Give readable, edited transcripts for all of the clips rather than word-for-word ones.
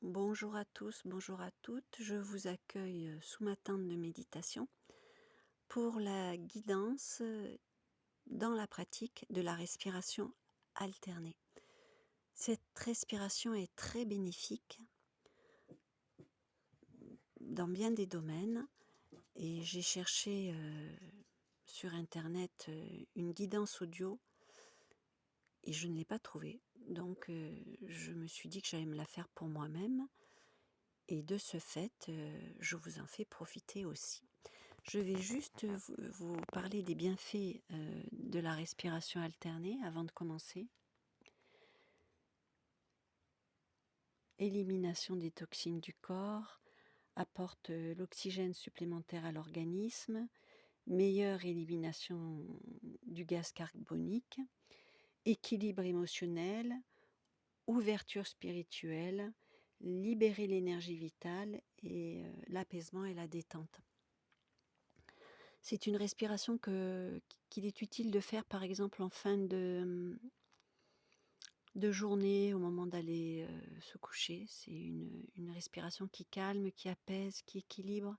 Bonjour à tous, bonjour à toutes. Je vous accueille sous ma tente de méditation pour la guidance dans la pratique de la respiration alternée. Cette respiration est très bénéfique dans bien des domaines et j'ai cherché sur internet une guidance audio et je ne l'ai pas trouvée. Donc je me suis dit que j'allais me la faire pour moi-même et de ce fait, je vous en fais profiter aussi. Je vais juste vous parler des bienfaits de la respiration alternée avant de commencer. Élimination des toxines du corps, apporte l'oxygène supplémentaire à l'organisme, meilleure élimination du gaz carbonique, équilibre émotionnel, ouverture spirituelle, libérer l'énergie vitale et l'apaisement et la détente. C'est une respiration qu'il est utile de faire par exemple en fin de journée, au moment d'aller se coucher. C'est une respiration qui calme, qui apaise, qui équilibre,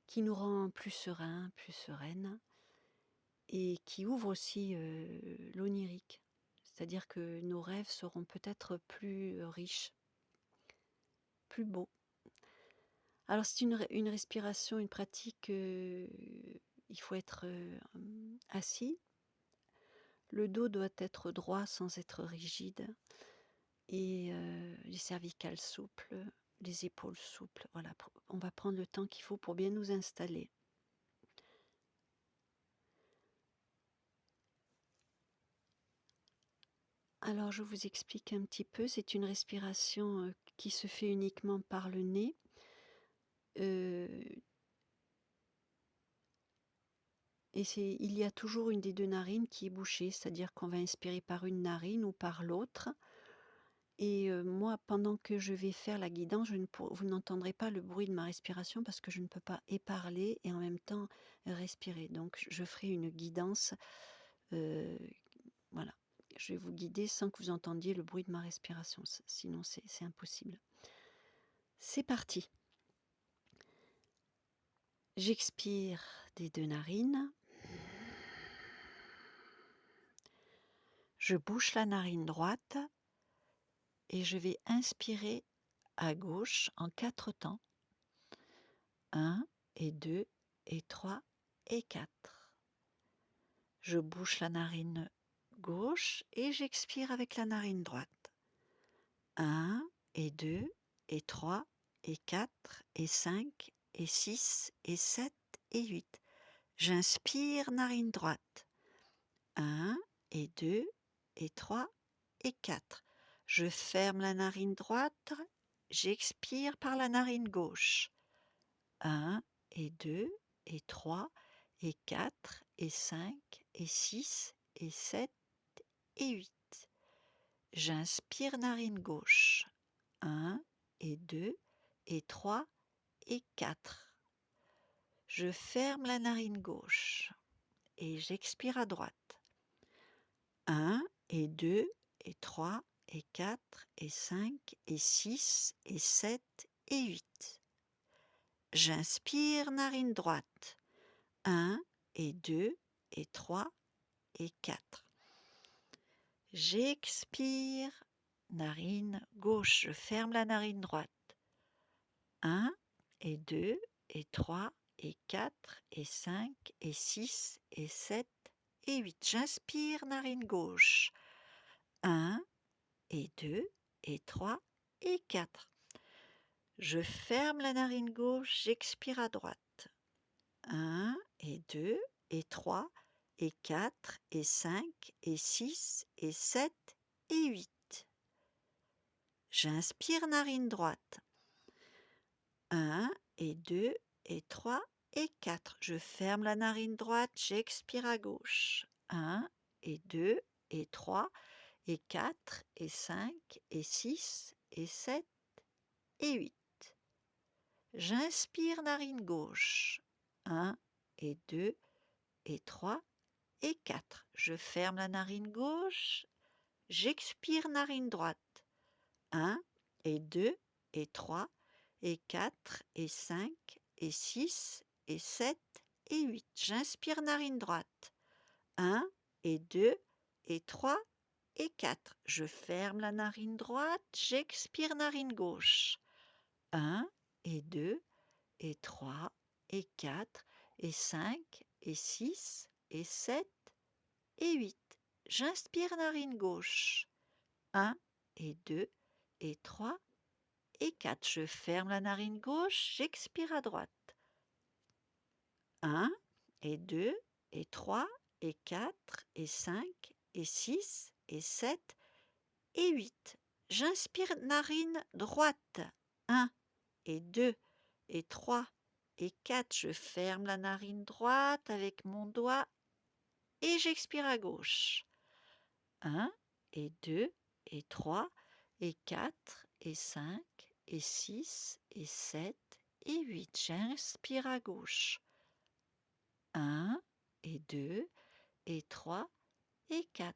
qui nous rend plus sereins, plus sereines et qui ouvre aussi l'onirique. C'est-à-dire que nos rêves seront peut-être plus riches, plus beaux. Alors c'est une respiration, une pratique, il faut être assis. Le dos doit être droit sans être rigide et les cervicales souples, les épaules souples. Voilà, on va prendre le temps qu'il faut pour bien nous installer. Alors je vous explique un petit peu, c'est une respiration qui se fait uniquement par le nez. Et il y a toujours une des deux narines qui est bouchée, c'est-à-dire qu'on va inspirer par une narine ou par l'autre. Et moi, pendant que je vais faire la guidance, vous n'entendrez pas le bruit de ma respiration parce que je ne peux pas et parler et en même temps respirer. Donc je ferai une guidance, voilà. Je vais vous guider sans que vous entendiez le bruit de ma respiration, sinon c'est impossible. C'est parti. J'expire des deux narines. Je bouche la narine droite et je vais inspirer à gauche en 4 temps. 1 et 2 et 3 et 4. Je bouche la narine gauche et j'expire avec la narine droite. 1 et 2 et 3 et 4 et 5 et 6 et 7 et 8. J'inspire narine droite. 1 et 2 et 3 et 4. Je ferme la narine droite, j'expire par la narine gauche. 1 et 2 et 3 et 4 et 5 et 6 et 7 et 8. J'inspire narine gauche. 1 et 2 et 3 et 4. Je ferme la narine gauche et j'expire à droite. 1 et 2 et 3 et 4 et 5 et 6 et 7 et 8. J'inspire narine droite. 1 et 2 et 3 et 4. J'expire narine gauche. Je ferme la narine droite. 1 et 2 et 3 et 4 et 5 et 6 et 7 et 8. J'inspire narine gauche. 1 et 2 et 3 et 4. Je ferme la narine gauche, j'expire à droite. 1 et 2 et 3 et 4 et 5 et 6 et 7 et 8. J'inspire narine droite. 1 et 2 et 3 et 4. Je ferme la narine droite, j'expire à gauche. 1 et 2 et 3 et 4 et 5 et 6 et 7 et 8. J'inspire narine gauche. 1 et 2 et 3 et 4. Je ferme la narine gauche. J'expire narine droite. 1 et 2 et 3 et 4 et 5 et 6 et 7 et 8. J'inspire narine droite. 1 et 2 et 3 et 4. Je ferme la narine droite, j'expire narine gauche. 1 et 2 et 3 et 4 et 5 et 6 et 7 et 8. J'inspire narine gauche. 1 et 2 et 3 et 4. Je ferme la narine gauche, j'expire à droite. 1 et 2 et 3 et 4 et 5 et 6 et 7 et 8. J'inspire narine droite. 1 et 2 et 3 et 4. Je ferme la narine droite avec mon doigt et j'expire à gauche. 1 et 2 et 3 et 4 et 5 et 6 et 7 et 8. J'inspire à gauche. 1 et 2 et 3 et 4.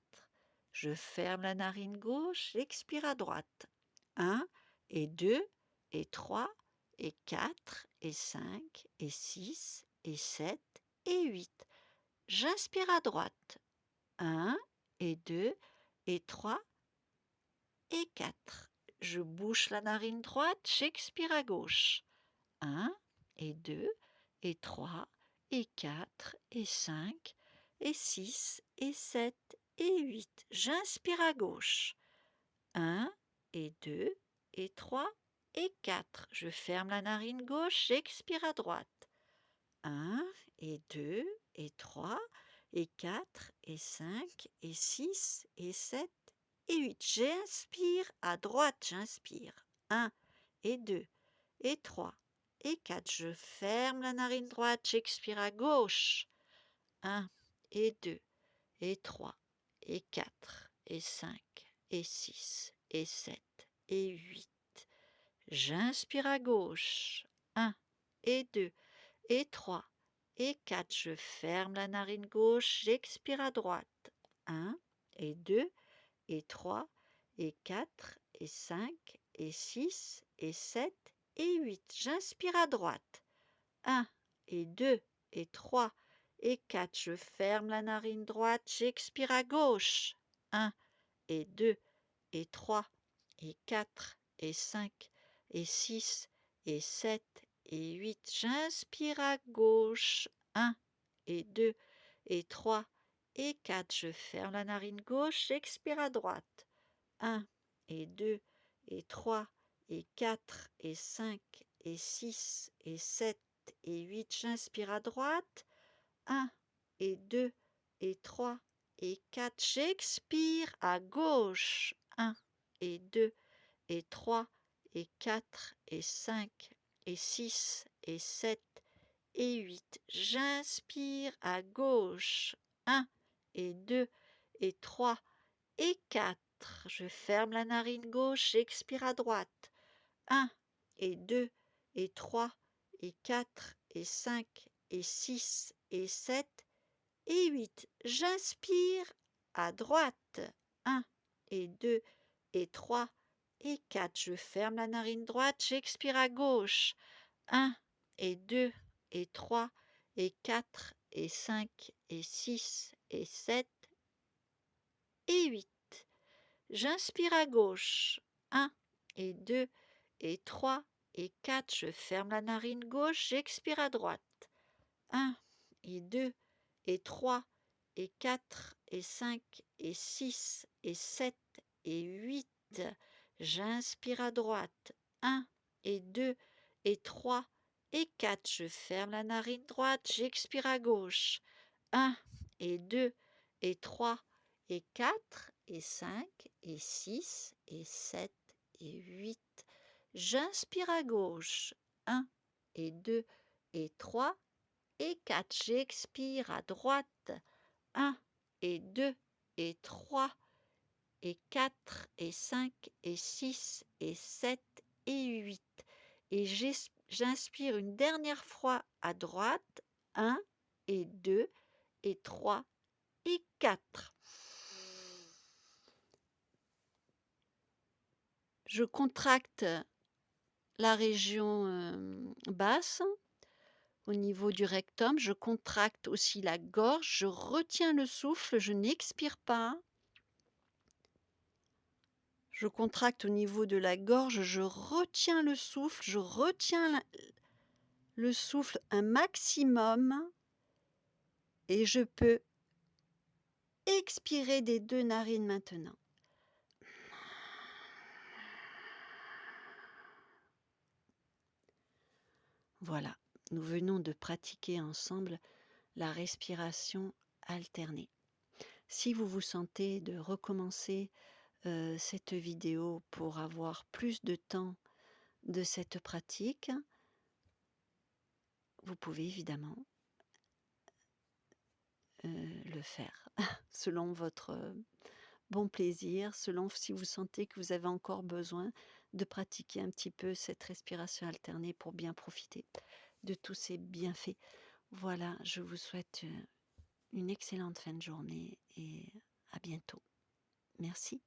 Je ferme la narine gauche, j'expire à droite. 1 et 2 et 3 et 4 et 5 et 6 et 7 et 8. J'inspire à droite. 1 et 2 et 3 et 4. Je bouche la narine droite, j'expire à gauche. 1 et 2 et 3 et 4 et 5 et 6 et 7 et 8. J'inspire à gauche. 1 et 2 et 3 et 4. Je ferme la narine gauche, j'expire à droite. 1 et 2 et 3 et 4 et 5 et 6 et 7 et 8. J'inspire à droite, j'inspire. 1 et 2 et 3 et 4. Je ferme la narine droite, j'expire à gauche. 1 et 2 et 3 et 4 et 5 et 6 et 7 et 8. J'inspire à gauche. 1 et 2 et 3 et 4. Je ferme la narine gauche, j'expire à droite. 1 et 2 et 3 et 4 et 5 et 6 et 7 et 8. J'inspire à droite. 1 et 2 et 3 et 4. Je ferme la narine droite, j'expire à gauche. 1 et 2 et 3 et 4 et 5 et 6 et 7 et 8. J'inspire à gauche. 1 et 2 et 3 et 4. Je ferme la narine gauche, j'expire à droite. 1 et 2 et 3 et 4 et 5 et 6 et 7 et 8. J'inspire à droite. 1 et 2 et 3 et 4. J'expire à gauche. 1 et 2 et 3 et 4 et 5 et 6 et 7 et 8. J'inspire à gauche. 1 et 2 et 3 et 4. Je ferme la narine gauche, j'expire à droite. 1 et 2 et 3 et 4 et 5 et 6 et 7 et 8. J'inspire à droite. 1 et 2 et 3 et 4. Je ferme la narine droite, j'expire à gauche. 1 et 2 et 3 et 4 et 5 et 6 et 7 et 8. J'inspire à gauche. 1 et 2 et 3 et 4. Je ferme la narine gauche, j'expire à droite. 1 et 2 et 3 et 4 et 5 et 6 et 7 et 8. J'inspire à droite. 1 et 2 et 3 et 4. Je ferme la narine droite, j'expire à gauche. 1 et 2 et 3 et 4 et 5 et 6 et 7 et 8. J'inspire à gauche. 1 et 2 et 3 et 4. J'expire à droite. 1 et 2 et 3 et 4 et 5 et 6 et 7 et 8. Et j'inspire une dernière fois à droite. 1 et 2 et 3 et 4. Je contracte la région, basse, au niveau du rectum. Je contracte aussi la gorge, je retiens le souffle, je n'expire pas. Je contracte au niveau de la gorge, je retiens le souffle, je retiens le souffle un maximum et je peux expirer des 2 narines maintenant. Voilà, nous venons de pratiquer ensemble la respiration alternée. Si vous vous sentez de recommencer, cette vidéo pour avoir plus de temps de cette pratique, vous pouvez évidemment, le faire selon votre, bon plaisir, selon si vous sentez que vous avez encore besoin de pratiquer un petit peu cette respiration alternée pour bien profiter de tous ces bienfaits. Voilà, je vous souhaite, une excellente fin de journée et à bientôt. Merci.